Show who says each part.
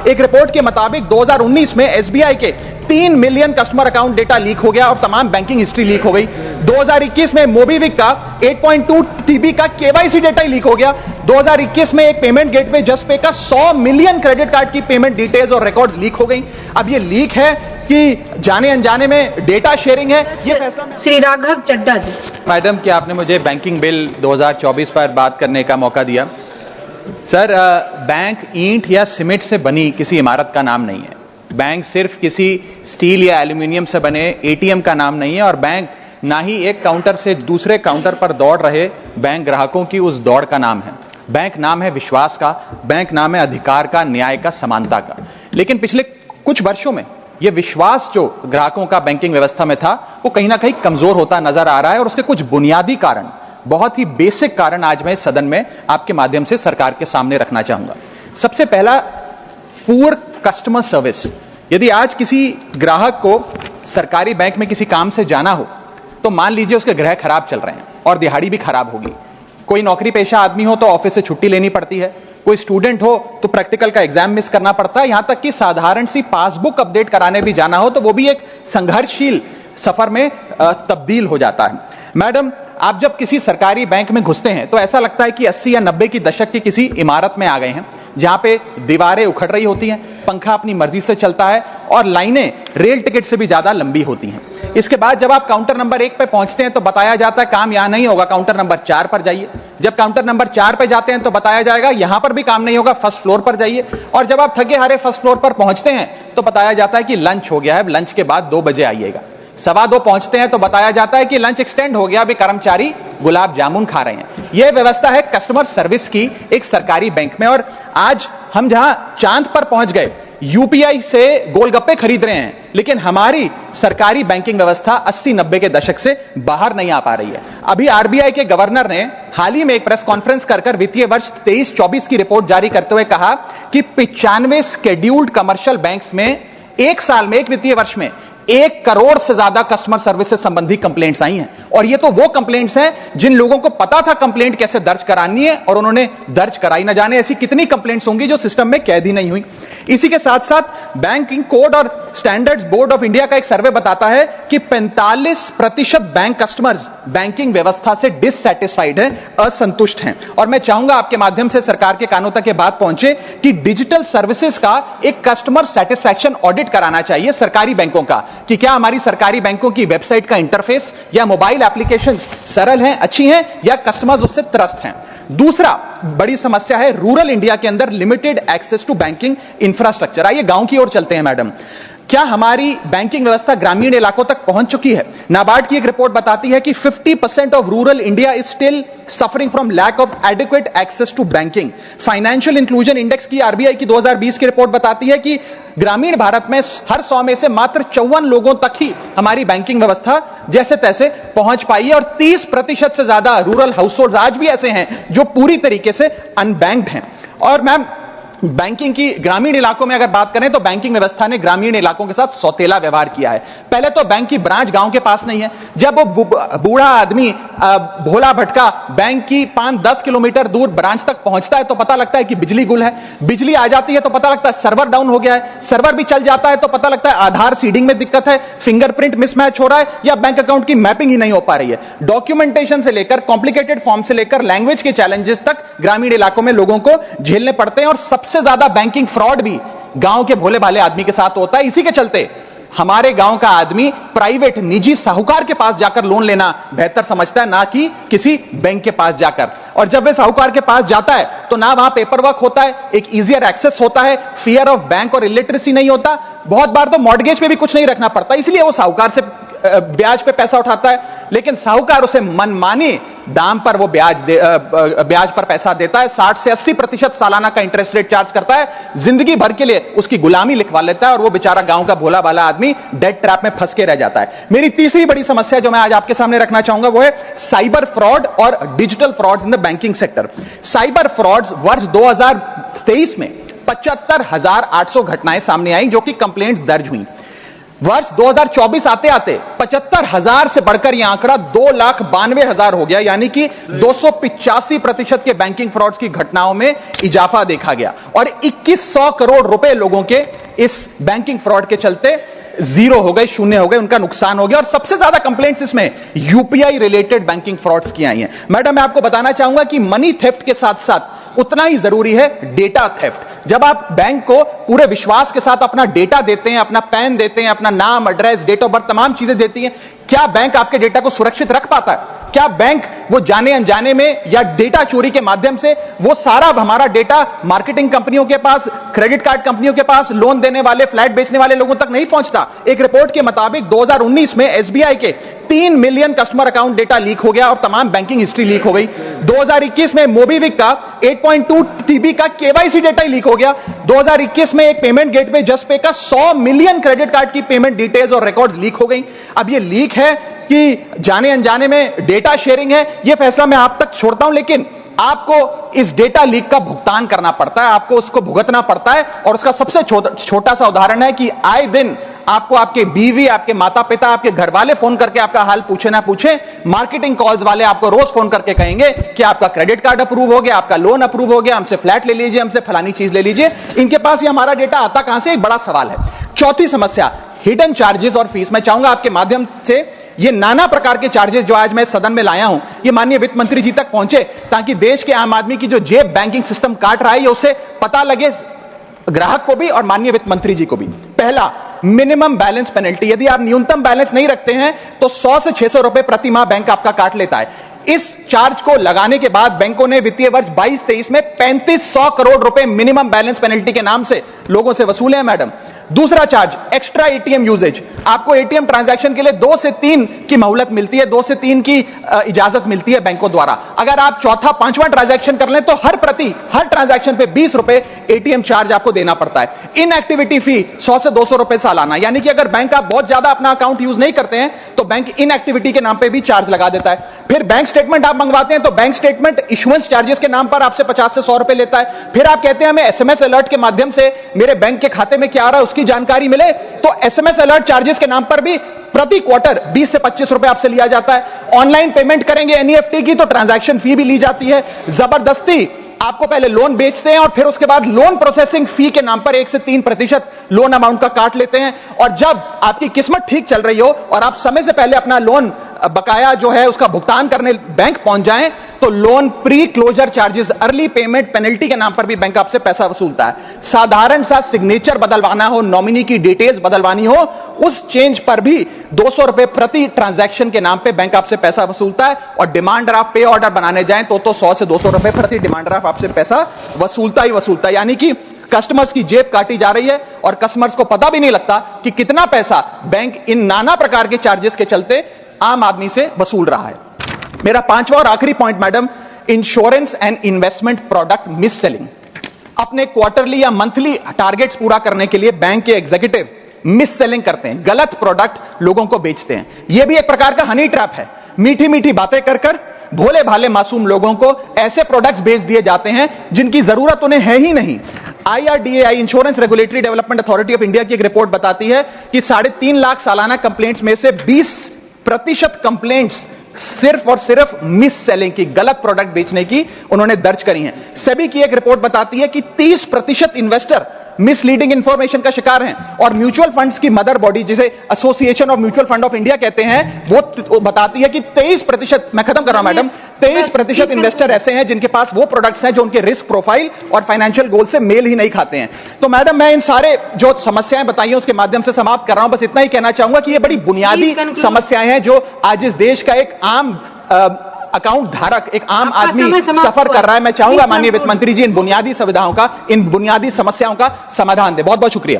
Speaker 1: एक रिपोर्ट के मुताबिक 2019 में एसबीआई के 3 million customer account data leak हो गया और तमाम बैंकिंग हिस्ट्री लीक हो गई। 2021 में मोबीविक का 8.2 टीबी का केवाईसी डेटा लीक हो गया। 2021 में एक पेमेंट गेटवे जस्पे का 100 मिलियन क्रेडिट कार्ड की पेमेंट डिटेल्स और रिकॉर्ड्स लीक हो गई। अब ये लीक है कि जाने अनजाने में डेटा शेयरिंग है, ये फैसला
Speaker 2: श्री राघव चड्ढा जी।
Speaker 3: मैडम, क्या आपने मुझे बैंकिंग बिल 2024 पर बात करने का मौका दिया? सर, बैंक ईंट या सीमेंट से बनी किसी इमारत का नाम नहीं है। बैंक सिर्फ किसी स्टील या एल्यूमिनियम से बने एटीएम का नाम नहीं है, और बैंक ना ही एक काउंटर से दूसरे काउंटर पर दौड़ रहे बैंक ग्राहकों की उस दौड़ का नाम है। बैंक नाम है विश्वास का, बैंक नाम है अधिकार का, न्याय का, समानता का। लेकिन पिछले कुछ वर्षों में यह विश्वास जो ग्राहकों का बैंकिंग व्यवस्था में था, वो कहीं ना कहीं कमजोर होता नजर आ रहा है, और उसके कुछ बुनियादी कारण, बहुत ही बेसिक कारण आज मैं इस सदन में आपके माध्यम से सरकार के सामने रखना चाहूंगा। सबसे पहला, पुअर कस्टमर सर्विस। यदि आज किसी ग्राहक को सरकारी बैंक में किसी काम से जाना हो, तो मान लीजिए उसके ग्रह खराब चल रहे हैं और दिहाड़ी भी खराब होगी। कोई नौकरी पेशा आदमी हो तो ऑफिस से छुट्टी लेनी पड़ती है, कोई स्टूडेंट हो तो प्रैक्टिकल का एग्जाम मिस करना पड़ता है, यहां तक कि साधारण सी पासबुक अपडेट कराने भी जाना हो तो वो भी एक संघर्षशील सफर में तब्दील हो जाता है। मैडम, आप जब किसी सरकारी बैंक में घुसते हैं तो ऐसा लगता है कि 80 या 90 की दशक की किसी इमारत में आ गए हैं, जहां पे दीवारें उखड़ रही होती हैं, पंखा अपनी मर्जी से चलता है और लाइनें रेल टिकट से भी ज्यादा लंबी होती हैं। इसके बाद जब आप काउंटर नंबर 1 पे पहुंचते हैं तो बताया जाता है काम यहां नहीं होगा, काउंटर नंबर 4 पर जाइए। जब काउंटर नंबर 4 पे जाते हैं तो बताया जाएगा यहां पर भी काम नहीं होगा, फर्स्ट फ्लोर पर जाइए। और जब आप थके हारे फर्स्ट फ्लोर पर पहुंचते हैं तो बताया जाता है कि लंच हो गया है, लंच के बाद 2 बजे आइएगा। 2:15 पहुंचते हैं तो बताया जाता है कि लंच एक्सटेंड हो गया, अभी कर्मचारी गुलाब जामुन खा रहे हैं। यह व्यवस्था है कस्टमर सर्विस की एक सरकारी बैंक में। और आज हम जहां चांद पर पहुंच गए, यूपीआई से गोलगप्पे खरीद रहे हैं, लेकिन हमारी सरकारी बैंकिंग व्यवस्था 80-90 के दशक से बाहर नहीं आ पा रही है। अभी आरबीआई के गवर्नर ने हाल ही में एक प्रेस कॉन्फ्रेंस कर वित्तीय वर्ष 23-24 की रिपोर्ट जारी करते हुए कहा कि 95 शेड्यूल्ड कमर्शियल बैंक्स में एक साल में, एक वित्तीय वर्ष में 1 करोड़ से ज्यादा कस्टमर सर्विस से संबंधी कंप्लेंट्स आई हैं। और ये तो वो कंप्लेंट्स हैं जिन लोगों को पता था कंप्लेंट कैसे दर्ज करानी है और उन्होंने दर्ज कराई। ना जाने ऐसी कितनी कंप्लेंट्स होंगी जो सिस्टम में कैद ही नहीं हुई। इसी के साथ साथ बैंकिंग कोड और स्टैंडर्ड्स बोर्ड ऑफ इंडिया का एक सर्वे बताता है कि 45% बैंक कस्टमर्स बैंकिंग व्यवस्था से डिससैटिस्फाइड है, असंतुष्ट हैं। और मैं चाहूंगा आपके माध्यम से सरकार के कानों तक ये बात पहुंचे कि डिजिटल सर्विसेज का एक कस्टमर सेटिस्फैक्शन ऑडिट कराना चाहिए सरकारी बैंकों का, कि क्या हमारी सरकारी बैंकों की वेबसाइट का इंटरफेस या मोबाइल एप्लीकेशंस सरल हैं, अच्छी हैं, या कस्टमर्स उससे त्रस्त हैं। दूसरा बड़ी समस्या है रूरल इंडिया के अंदर limited access to banking infrastructure. आइए गांव की ओर चलते हैं। मैडम, क्या हमारी बैंकिंग व्यवस्था ग्रामीण इलाकों तक पहुंच चुकी है? नाबार्ड की एक रिपोर्ट बताती है कि 50% of rural India is still suffering from lack of adequate access to banking. Financial inclusion index की आरबीआई की 2020 की रिपोर्ट बताती है कि ग्रामीण भारत में हर 100 में से मात्र 54 लोगों तक ही हमारी बैंकिंग व्यवस्था जैसे तैसे पहुंच पाई है, और 30% से ज्यादा रूरल हाउसहोल्ड आज भी ऐसे हैं जो पूरी तरीके से अनबैंक्ड हैं। और मैम, बैंकिंग की ग्रामीण इलाकों में अगर बात करें तो बैंकिंग व्यवस्था ने ग्रामीण इलाकों के साथ सौतेला व्यवहार किया है। पहले तो बैंक की ब्रांच गांव के पास नहीं है। जब वो बूढ़ा आदमी भोला भटका बैंक की 5-10 किलोमीटर दूर ब्रांच तक पहुंचता है तो पता लगता है कि बिजली गुल है। बिजली आ जाती है तो पता लगता है सर्वर डाउन हो गया है। सर्वर भी चल जाता है तो पता लगता है आधार सीडिंग में दिक्कत है, फिंगरप्रिंट मिसमैच हो रहा है, या बैंक अकाउंट की मैपिंग ही नहीं हो पा रही है। डॉक्यूमेंटेशन से लेकर कॉम्प्लिकेटेड फॉर्म से लेकर लैंग्वेज के चैलेंजेस तक ग्रामीण इलाकों में लोगों को झेलने पड़ते हैं, और सबसे ज्यादा बैंकिंग फ्रॉड भी गांव के भोले भाले आदमी के साथ होता है। इसी के चलते हमारे गांव का आदमी प्राइवेट निजी साहूकार के पास जाकर लोन लेना बेहतर समझता है, ना कि किसी बैंक के पास जाकर। और जब वे साहूकार के पास जाता है तो ना वहां पेपर वर्क होता है, एक इजियर एक्सेस होता है, फियर ऑफ बैंक और इलिटरेसी नहीं होता, बहुत बार तो मॉर्गेज पे भी कुछ नहीं रखना पड़ता, इसलिए वो साहूकार से ब्याज पे पैसा उठाता है। लेकिन साहूकार उसे मनमानी दाम पर वो ब्याज पर पैसा देता है, 60 से 80% सालाना का इंटरेस्ट रेट चार्ज करता है, जिंदगी भर के लिए उसकी गुलामी लिखवा लेता है, और वो बेचारा गांव का भोला भाला आदमी डेट ट्रैप में फंस के रह जाता है। मेरी तीसरी बड़ी समस्या जो मैं आज आपके सामने रखना चाहूंगा वो है साइबर फ्रॉड और digital frauds in the banking sector. Cyber frauds वर्ष 2023 में 75,800 घटनाएं सामने आई जो कि कंप्लेंट्स दर्ज हुई।
Speaker 1: वर्ष 2024 आते आते 75,000 से बढ़कर यह आंकड़ा 2,92,000 हो गया, यानी कि 285% के बैंकिंग फ्रॉड्स की घटनाओं में इजाफा देखा गया और 2100 करोड़ रुपए लोगों के इस बैंकिंग फ्रॉड के चलते जीरो हो गए, शून्य हो गए, उनका नुकसान हो गया। और सबसे ज्यादा कंप्लेंट्स इसमें यूपीआई रिलेटेड बैंकिंग फ्रॉड्स की आई हैं। मैडम, मैं आपको बताना चाहूंगा कि मनी थेफ्ट के साथ साथ उतना ही जरूरी है डेटा थेफ्ट। जब आप बैंक को पूरे विश्वास के साथ अपना डेटा देते हैं, अपना पैन देते हैं, अपना नाम, एड्रेस, डेट ऑफ बर्थ, तमाम चीजें देती हैं, क्या बैंक आपके डेटा को सुरक्षित रख पाता है? क्या बैंक वो जाने अनजाने में या डेटा चोरी के माध्यम से वो सारा हमारा डेटा मार्केटिंग कंपनियों के पास, क्रेडिट कार्ड कंपनियों के पास, लोन देने वाले, फ्लैट बेचने वाले लोगों तक नहीं पहुंचता? एक रिपोर्ट के मुताबिक 2019 में एसबीआई के 3 million customer account data leak हो गया और तमाम बैंकिंग हिस्ट्री लीक हो गई। 2021 में मोबीविक का 8.2 टीबी का केवाईसी डेटा ही लीक हो गया। 2021 में एक पेमेंट गेटवे जसपे का 100 मिलियन क्रेडिट कार्ड की पेमेंट डिटेल्स और रिकॉर्ड्स लीक हो गई। अब ये लीक है कि जाने अनजाने में डेटा शेयरिंग है, यह फैसला मैं आप तक छोड़ता हूं, लेकिन आपको इस डेटा लीक का भुगतान करना पड़ता है, आपको उसको भुगतना पड़ता है। और उसका सबसे छोटा सा उदाहरण है कि आए दिन आपको आपके बीवी, आपके माता पिता, आपके घर वाले फोन करके आपका हाल पूछे ना पूछे, मार्केटिंग कॉल्स वाले आपको रोज फोन करके कहेंगे कि आपका क्रेडिट कार्ड अप्रूव हो गया, आपका लोन अप्रूव हो गया, हमसे फ्लैट ले लीजिए, हमसे फलानी चीज ले लीजिए। इनके पास ये हमारा डेटा आता कहां से? एक बड़ा सवाल है। चौथी समस्या, हिडन चार्जेस और फीस। मैं चाहूंगा आपके माध्यम से ये नाना प्रकार के चार्जेस जो आज मैं सदन में लाया हूं, ये माननीय वित्त मंत्री जी तक पहुंचे, ताकि देश के आम आदमी की जो जेब बैंकिंग सिस्टम काट रहा है, उसे पता लगे, ग्राहक को भी और माननीय वित्त मंत्री जी को भी। पहला, मिनिमम बैलेंस पेनल्टी। यदि आप न्यूनतम बैलेंस नहीं रखते हैं तो 100 से 600 रुपए प्रति माह बैंक आपका काट लेता है। इस चार्ज को लगाने के बाद बैंकों ने वित्तीय वर्ष 22-23 में 3500 करोड़ रुपए मिनिमम बैलेंस पेनल्टी के नाम से लोगों से वसूले हैं। मैडम, दूसरा चार्ज, एक्स्ट्रा एटीएम यूजेज। आपको एटीएम ट्रांजैक्शन के लिए 2 से 3 की मोहलत मिलती है, 2 से 3 की इजाजत मिलती है बैंकों द्वारा। अगर आप चौथा, पांचवां ट्रांजैक्शन कर लें तो हर ट्रांजैक्शन पे 20 रुपए एटीएम चार्ज आपको देना पड़ता है। इनएक्टिविटी फी 100 से 200 रुपए सालाना, यानी कि अगर बैंक आप बहुत ज्यादा अपना अकाउंट यूज नहीं करते हैं तो बैंक इनएक्टिविटी के नाम पे भी चार्ज लगा देता है। फिर बैंक स्टेटमेंट आप मंगवाते हैं तो बैंक स्टेटमेंट इशुएंस चार्जेस के नाम पर आपसे 50 से 100 रुपए लेता है। फिर आप कहते हैं हमें एसएमएस अलर्ट के माध्यम से मेरे बैंक के खाते में क्या आ रहा है उसकी जानकारी मिले, तो एसएमएस अलर्ट चार्जेस के नाम पर भी प्रति क्वार्टर 20 से 25 रुपए आपसे लिया जाता है। ऑनलाइन पेमेंट करेंगे एनईएफटी की तो ट्रांजैक्शन फी भी ली जाती है। जबरदस्ती आपको पहले लोन बेचते हैं और फिर उसके बाद लोन प्रोसेसिंग फी के नाम पर 1 से 3% लोन अमाउंट का काट लेते हैं। और जब आपकी किस्मत ठीक चल रही हो और आप समय से पहले अपना लोन बकाया जो है उसका भुगतान करने बैंक पहुंच जाएं तो loan preclosure charges, early payment penalty के नाम पर भी बैंक आपसे पैसा वसूलता है। साधारण सा सिग्नेचर बदलवाना हो, नॉमिनी की डिटेल्स बदलवानी हो, उस चेंज पर भी 200 रुपए प्रति ट्रांजैक्शन के नाम पे बैंक आपसे पैसा वसूलता है। और डिमांड ड्राफ्ट, पे ऑर्डर बनाने जाएं तो 100 से 200 रुपए प्रति डिमांड ड्राफ्ट आपसे पैसा वसूलता ही वसूलता है। यानी कि कस्टमर्स की जेब काटी जा रही है और कस्टमर्स को पता भी नहीं लगता कि कितना पैसा बैंक इन नाना प्रकार के चार्जेस के चलते आम आदमी से वसूल रहा है। मेरा पांचवा और आखिरी point madam, insurance and investment product miss selling. अपने क्वार्टरली या मंथली टारगेट्स पूरा करने के लिए बैंक के एग्जीक्यूटिव मिस सेलिंग करते हैं, गलत प्रोडक्ट लोगों को बेचते हैं। यह भी एक प्रकार का हनी ट्रैप है। मीठी मीठी बातें कर कर भोले भाले मासूम लोगों को ऐसे प्रोडक्ट्स बेच दिए जाते हैं जिनकी जरूरत उन्हें है ही नहीं। IRDAI, insurance regulatory development authority of India की एक रिपोर्ट बताती है कि 3.5 लाख सालाना कंप्लेंट्स में से 20% कंप्लेंट्स सिर्फ और सिर्फ मिस सेलिंग की, गलत प्रोडक्ट बेचने की उन्होंने दर्ज करी हैं। सेबी की एक रिपोर्ट बताती है कि 30% इन्वेस्टर मिसलीडिंग इंफॉर्मेशन का शिकार हैं। और म्यूचुअल फंड्स की मदर बॉडी, जिसे association of mutual fund of India कहते हैं, वो बताती है कि 23%, मैं खत्म कर रहा हूं मैडम, 23% इन्वेस्टर ऐसे हैं जिनके पास वो प्रोडक्ट्स हैं जो उनके रिस्क प्रोफाइल और फाइनेंशियल गोल से मेल ही नहीं खाते हैं। तो मैडम, मैं इन सारे जो समस्याएं बताई हैं उसके माध्यम से समाप्त कर रहा हूं। बस इतना ही कहना चाहूंगा कि ये बड़ी बुनियादी समस्याएं हैं जो आज इस देश का एक आम अकाउंट धारक, एक आम आदमी सफर कर रहा है। मैं चाहूंगा माननीय वित्त मंत्री जी इन बुनियादी सुविधाओं का, इन बुनियादी समस्याओं का समाधान दे। बहुत बहुत शुक्रिया।